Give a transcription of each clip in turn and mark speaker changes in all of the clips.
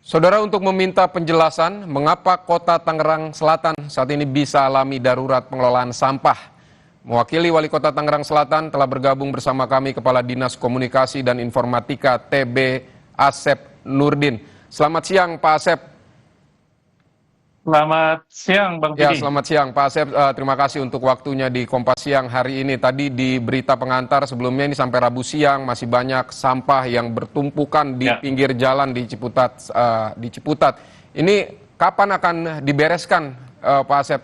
Speaker 1: Saudara, untuk meminta penjelasan mengapa Kota Tangerang Selatan saat ini bisa alami darurat pengelolaan sampah. Mewakili Wali Kota Tangerang Selatan telah bergabung bersama kami Kepala Dinas Komunikasi dan Informatika TB Asep Nurdin. Selamat siang Pak Asep.
Speaker 2: Selamat siang, Bang
Speaker 1: Ya,
Speaker 2: Vidi.
Speaker 1: selamat siang Pak Asep. Terima kasih untuk waktunya di Kompas Siang hari ini. Tadi di berita pengantar sebelumnya ini sampai Rabu siang masih banyak sampah yang bertumpukan di pinggir jalan di Ciputat. Ini kapan akan dibereskan, Pak Asep?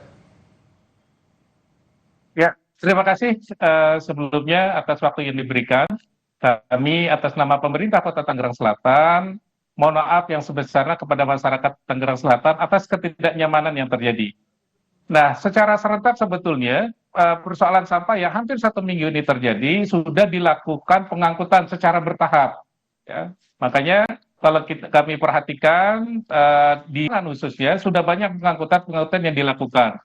Speaker 2: Ya, terima kasih sebelumnya atas waktu yang diberikan. Kami atas nama pemerintah Kota Tangerang Selatan, mohon maaf yang sebesarnya kepada masyarakat Tangerang Selatan atas ketidaknyamanan yang terjadi. Nah, secara serentak sebetulnya persoalan sampah yang hampir 1 minggu ini terjadi sudah dilakukan pengangkutan secara bertahap. Ya. Makanya kalau kami perhatikan di khususnya sudah banyak pengangkutan yang dilakukan.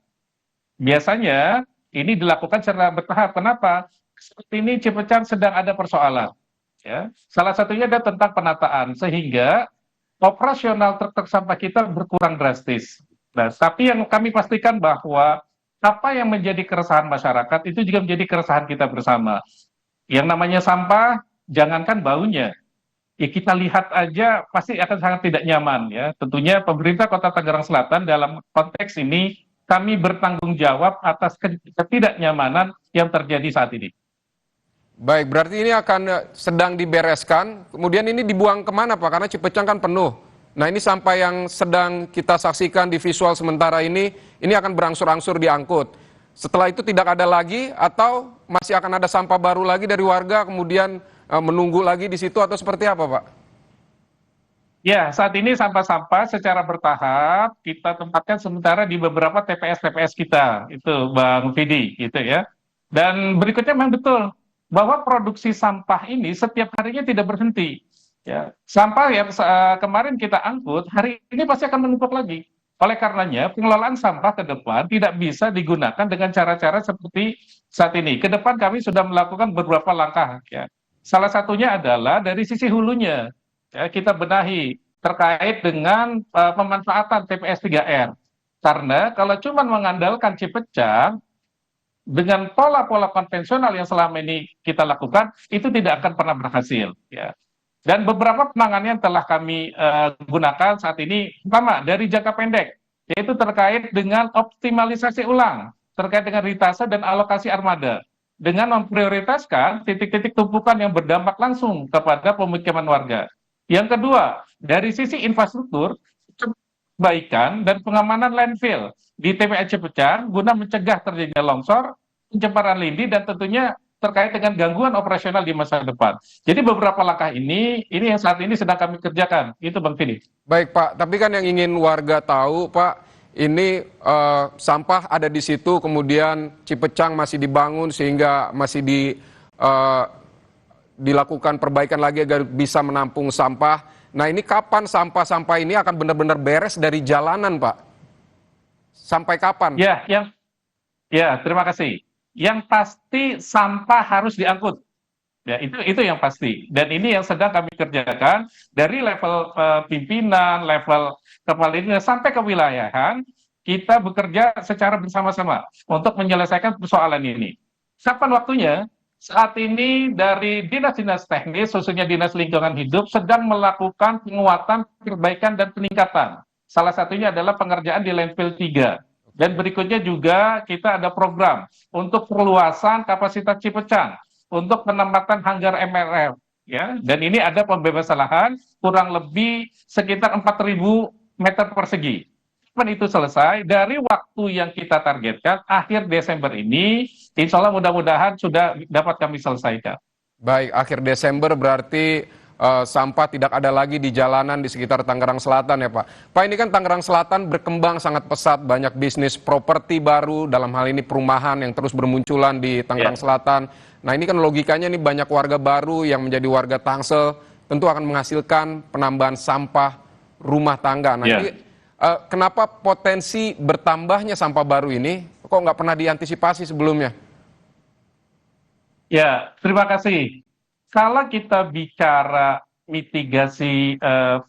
Speaker 2: Biasanya ini dilakukan secara bertahap. Kenapa? Seperti ini Cipecan sedang ada persoalan. Ya. Salah satunya ada tentang penataan, sehingga operasional truk sampah kita berkurang drastis. Nah, tapi yang kami pastikan bahwa apa yang menjadi keresahan masyarakat itu juga menjadi keresahan kita bersama. Yang namanya sampah, jangankan baunya, ya kita lihat aja pasti akan sangat tidak nyaman ya. Tentunya pemerintah Kota Tangerang Selatan dalam konteks ini kami bertanggung jawab atas ketidaknyamanan yang terjadi saat ini.
Speaker 1: Baik, berarti ini akan sedang dibereskan. Kemudian ini dibuang kemana Pak? Karena Cipecang kan penuh. Nah, ini sampah yang sedang kita saksikan di visual sementara ini akan berangsur-angsur diangkut. Setelah itu tidak ada lagi atau masih akan ada sampah baru lagi dari warga kemudian menunggu lagi di situ atau seperti apa Pak?
Speaker 2: Ya, saat ini sampah-sampah secara bertahap kita tempatkan sementara di beberapa TPS-TPS kita, itu Bang Vidi, gitu ya. Dan berikutnya memang betul bahwa produksi sampah ini setiap harinya tidak berhenti. Ya, sampah yang kemarin kita angkut hari ini pasti akan menumpuk lagi. Oleh karenanya, pengelolaan sampah ke depan tidak bisa digunakan dengan cara-cara seperti saat ini. Ke depan kami sudah melakukan beberapa langkah. Ya. Salah satunya adalah dari sisi hulunya. Ya, kita benahi terkait dengan pemanfaatan TPS 3R. Karena kalau cuma mengandalkan Cipecang, dengan pola-pola konvensional yang selama ini kita lakukan, itu tidak akan pernah berhasil. Ya. Dan beberapa penanganan yang telah kami gunakan saat ini, pertama dari jangka pendek, yaitu terkait dengan optimalisasi ulang, terkait dengan ritase dan alokasi armada, dengan memprioritaskan titik-titik tumpukan yang berdampak langsung kepada pemukiman warga. Yang kedua, dari sisi infrastruktur, perbaikan dan pengamanan landfill di TPA Cipecang guna mencegah terjadinya longsor, pencemaran lindi, dan tentunya terkait dengan gangguan operasional di masa depan. Jadi beberapa langkah ini yang saat ini sedang kami kerjakan. Itu Bang Fili.
Speaker 1: Baik Pak, tapi kan yang ingin warga tahu Pak, ini sampah ada di situ, kemudian Cipecang masih dibangun sehingga masih dilakukan perbaikan lagi agar bisa menampung sampah. Nah, ini kapan sampah-sampah ini akan benar-benar beres dari jalanan, Pak? Sampai kapan?
Speaker 2: Ya, terima kasih. Yang pasti sampah harus diangkut. Ya, itu yang pasti. Dan ini yang sedang kami kerjakan dari level pimpinan, level kepala dinas sampai ke wilayahan, kita bekerja secara bersama-sama untuk menyelesaikan persoalan ini. Kapan waktunya? Saat ini dari dinas-dinas teknis, khususnya Dinas Lingkungan Hidup, sedang melakukan penguatan, perbaikan, dan peningkatan. Salah satunya adalah pengerjaan di landfill 3. Dan berikutnya juga kita ada program untuk perluasan kapasitas Cipecang, untuk penempatan hanggar MRF. Ya. Dan ini ada pembebasan lahan kurang lebih sekitar 4.000 meter persegi. Kapan itu selesai? Dari waktu yang kita targetkan, akhir Desember ini, insya Allah mudah-mudahan sudah dapat kami selesaikan.
Speaker 1: Baik, akhir Desember berarti sampah tidak ada lagi di jalanan di sekitar Tangerang Selatan ya Pak. Pak, ini kan Tangerang Selatan berkembang sangat pesat, banyak bisnis properti baru, dalam hal ini perumahan yang terus bermunculan di Tangerang Selatan. Nah, ini kan logikanya nih banyak warga baru yang menjadi warga Tangsel, tentu akan menghasilkan penambahan sampah rumah tangga. Nah, ini kenapa potensi bertambahnya sampah baru ini kok nggak pernah diantisipasi sebelumnya?
Speaker 2: Ya, terima kasih. Kalau kita bicara mitigasi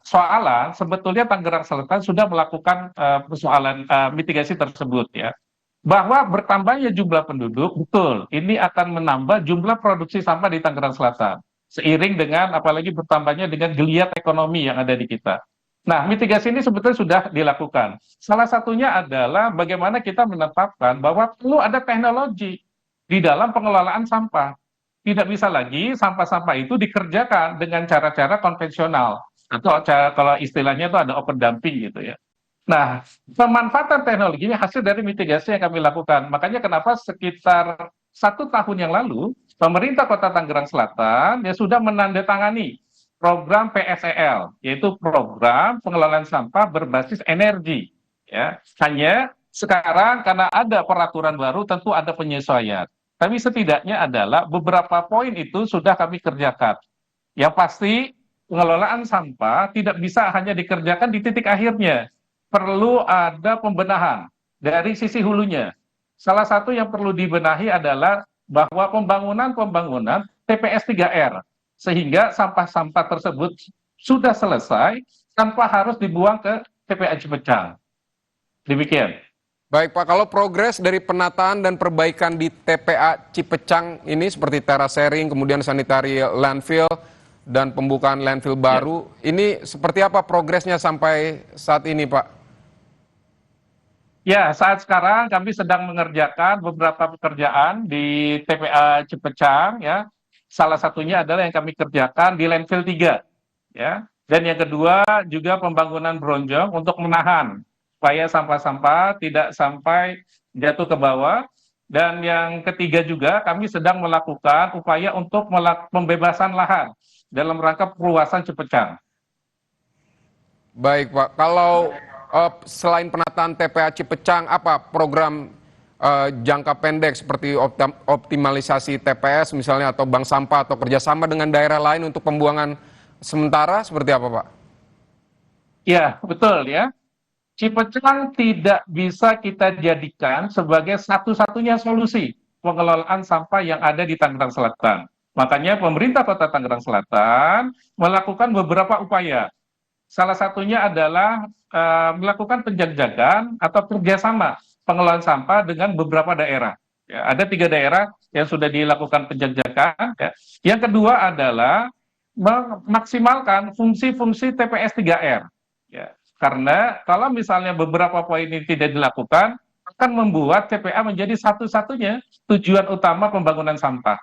Speaker 2: soalan, sebetulnya Tangerang Selatan sudah melakukan persoalan mitigasi tersebut ya. Bahwa bertambahnya jumlah penduduk, betul, ini akan menambah jumlah produksi sampah di Tangerang Selatan. Seiring dengan apalagi bertambahnya dengan geliat ekonomi yang ada di kita. Nah, mitigasi ini sebetulnya sudah dilakukan. Salah satunya adalah bagaimana kita menetapkan bahwa perlu ada teknologi di dalam pengelolaan sampah. Tidak bisa lagi sampah-sampah itu dikerjakan dengan cara-cara konvensional. Atau kalau istilahnya itu ada open dumping gitu ya. Nah, pemanfaatan teknologi ini hasil dari mitigasi yang kami lakukan. Makanya kenapa sekitar 1 tahun yang lalu, pemerintah Kota Tangerang Selatan ya sudah menandatangani program PSEL, yaitu program pengelolaan sampah berbasis energi. Ya, hanya sekarang karena ada peraturan baru, tentu ada penyesuaian. Tapi setidaknya adalah beberapa poin itu sudah kami kerjakan. Yang pasti pengelolaan sampah tidak bisa hanya dikerjakan di titik akhirnya, perlu ada pembenahan dari sisi hulunya. Salah satu yang perlu dibenahi adalah bahwa pembangunan TPS 3R, sehingga sampah-sampah tersebut sudah selesai tanpa harus dibuang ke TPA Cipecang. Demikian.
Speaker 1: Baik Pak, kalau progres dari penataan dan perbaikan di TPA Cipecang ini seperti terasering, kemudian sanitary landfill, dan pembukaan landfill baru, ini seperti apa progresnya sampai saat ini Pak?
Speaker 2: Ya, saat sekarang kami sedang mengerjakan beberapa pekerjaan di TPA Cipecang ya. Salah satunya adalah yang kami kerjakan di landfill 3 ya. Dan yang kedua juga pembangunan bronjong untuk menahan supaya sampah-sampah tidak sampai jatuh ke bawah. Dan yang ketiga juga kami sedang melakukan upaya untuk pembebasan lahan dalam rangka perluasan Cipecang.
Speaker 1: Baik Pak, kalau selain penataan TPA Cipecang, apa program jangka pendek seperti optimalisasi TPS misalnya atau bank sampah atau kerjasama dengan daerah lain untuk pembuangan sementara seperti apa Pak?
Speaker 2: Ya, betul ya. Cipecang tidak bisa kita jadikan sebagai satu-satunya solusi pengelolaan sampah yang ada di Tangerang Selatan. Makanya pemerintah Kota Tangerang Selatan melakukan beberapa upaya. Salah satunya adalah melakukan penjajakan atau kerjasama pengelolaan sampah dengan beberapa daerah. Ya, ada 3 daerah yang sudah dilakukan penjajakan. Ya. Yang kedua adalah memaksimalkan fungsi-fungsi TPS 3R. Ya. Karena kalau misalnya beberapa poin ini tidak dilakukan, akan membuat TPA menjadi satu-satunya tujuan utama pembangunan sampah,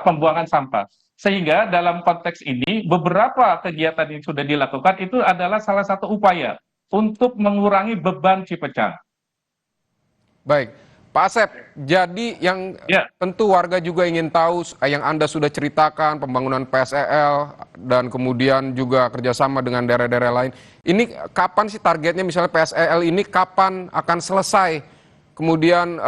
Speaker 2: pembuangan sampah. Sehingga dalam konteks ini, beberapa kegiatan yang sudah dilakukan itu adalah salah satu upaya untuk mengurangi beban Cipecang.
Speaker 1: Baik, Pak Asep, jadi yang
Speaker 2: Ya,
Speaker 1: tentu warga juga ingin tahu yang Anda sudah ceritakan, pembangunan PSEL, dan kemudian juga kerjasama dengan daerah-daerah lain. Ini kapan sih targetnya misalnya PSEL ini kapan akan selesai? Kemudian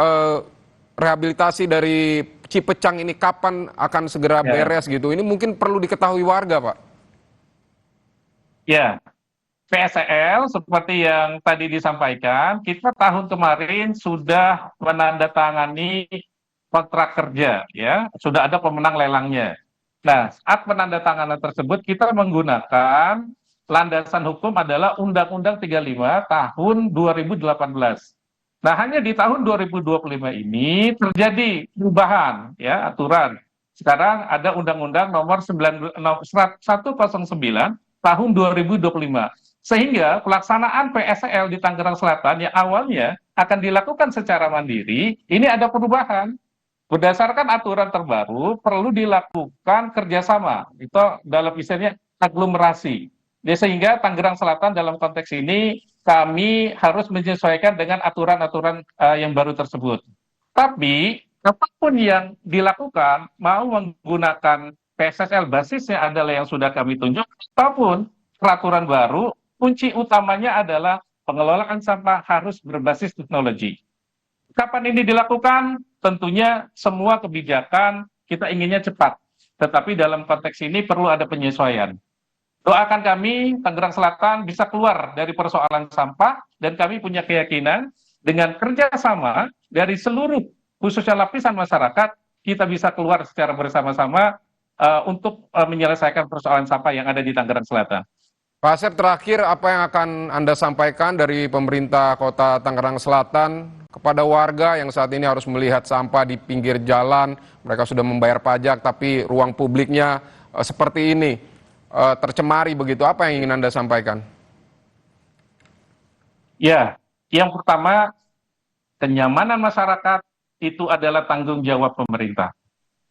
Speaker 1: rehabilitasi dari Cipecang ini kapan akan segera
Speaker 2: ya,
Speaker 1: beres gitu? Ini mungkin perlu diketahui warga, Pak.
Speaker 2: ya. PSEL seperti yang tadi disampaikan, kita tahun kemarin sudah menandatangani kontrak kerja, ya, sudah ada pemenang lelangnya. Nah, saat penandatanganan tersebut kita menggunakan landasan hukum adalah Undang-Undang 35 tahun 2018. Nah, hanya di tahun 2025 ini terjadi perubahan ya aturan. Sekarang ada Undang-Undang nomor 109 tahun 2025. Sehingga pelaksanaan PSEL di Tangerang Selatan yang awalnya akan dilakukan secara mandiri, ini ada perubahan. Berdasarkan aturan terbaru, perlu dilakukan kerjasama. Itu dalam istilahnya aglomerasi. Jadi sehingga Tangerang Selatan dalam konteks ini kami harus menyesuaikan dengan aturan-aturan yang baru tersebut. Tapi apapun yang dilakukan, mau menggunakan PSSL basisnya adalah yang sudah kami tunjuk, ataupun peraturan baru, kunci utamanya adalah pengelolaan sampah harus berbasis teknologi. Kapan ini dilakukan? Tentunya semua kebijakan kita inginnya cepat, tetapi dalam konteks ini perlu ada penyesuaian. Doakan kami, Tangerang Selatan bisa keluar dari persoalan sampah, dan kami punya keyakinan dengan kerjasama dari seluruh, khususnya lapisan masyarakat, kita bisa keluar secara bersama-sama untuk menyelesaikan persoalan sampah yang ada di Tangerang Selatan.
Speaker 1: Pak Asep, terakhir apa yang akan Anda sampaikan dari pemerintah Kota Tangerang Selatan kepada warga yang saat ini harus melihat sampah di pinggir jalan, mereka sudah membayar pajak tapi ruang publiknya seperti ini, tercemari begitu, apa yang ingin Anda sampaikan?
Speaker 2: Ya, yang pertama, kenyamanan masyarakat itu adalah tanggung jawab pemerintah.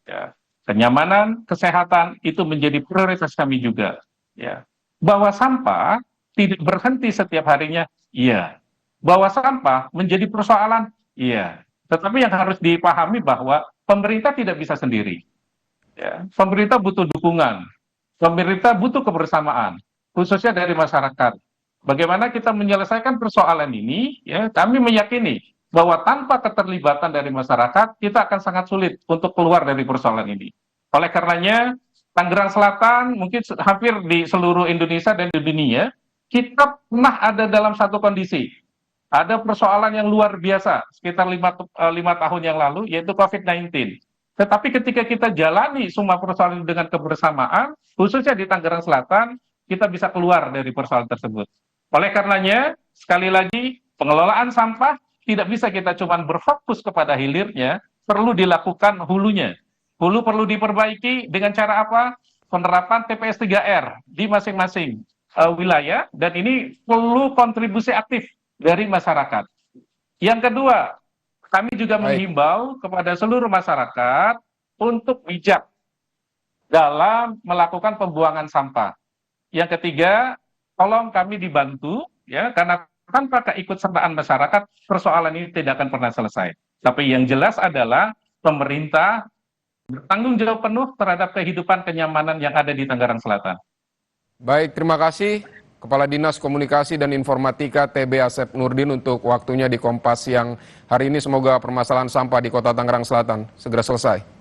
Speaker 2: Ya. Kenyamanan, kesehatan itu menjadi prioritas kami juga. Ya. Bahwa sampah tidak berhenti setiap harinya, iya. Bahwa sampah menjadi persoalan, iya. Tetapi yang harus dipahami bahwa pemerintah tidak bisa sendiri. Ya. Pemerintah butuh dukungan, pemerintah butuh kebersamaan, khususnya dari masyarakat. Bagaimana kita menyelesaikan persoalan ini, ya, kami meyakini bahwa tanpa keterlibatan dari masyarakat, kita akan sangat sulit untuk keluar dari persoalan ini. Oleh karenanya, Tangerang Selatan, mungkin hampir di seluruh Indonesia dan di dunia, kita pernah ada dalam satu kondisi. Ada persoalan yang luar biasa, sekitar 5 tahun yang lalu, yaitu COVID-19. Tetapi ketika kita jalani semua persoalan dengan kebersamaan, khususnya di Tangerang Selatan, kita bisa keluar dari persoalan tersebut. Oleh karenanya, sekali lagi, pengelolaan sampah tidak bisa kita cuma berfokus kepada hilirnya, perlu dilakukan hulunya. Hulu perlu diperbaiki dengan cara apa? Penerapan TPS 3R di masing-masing wilayah, dan ini perlu kontribusi aktif dari masyarakat. Yang kedua, kami juga menghimbau kepada seluruh masyarakat untuk bijak dalam melakukan pembuangan sampah. Yang ketiga, tolong kami dibantu, ya, karena tanpa keikutsertaan masyarakat, persoalan ini tidak akan pernah selesai. Tapi yang jelas adalah pemerintah bertanggung jawab penuh terhadap kehidupan kenyamanan yang ada di Tangerang Selatan.
Speaker 1: Baik, terima kasih Kepala Dinas Komunikasi dan Informatika TB Asep Nurdin untuk waktunya di Kompas Siang hari ini. Semoga permasalahan sampah di Kota Tangerang Selatan segera selesai.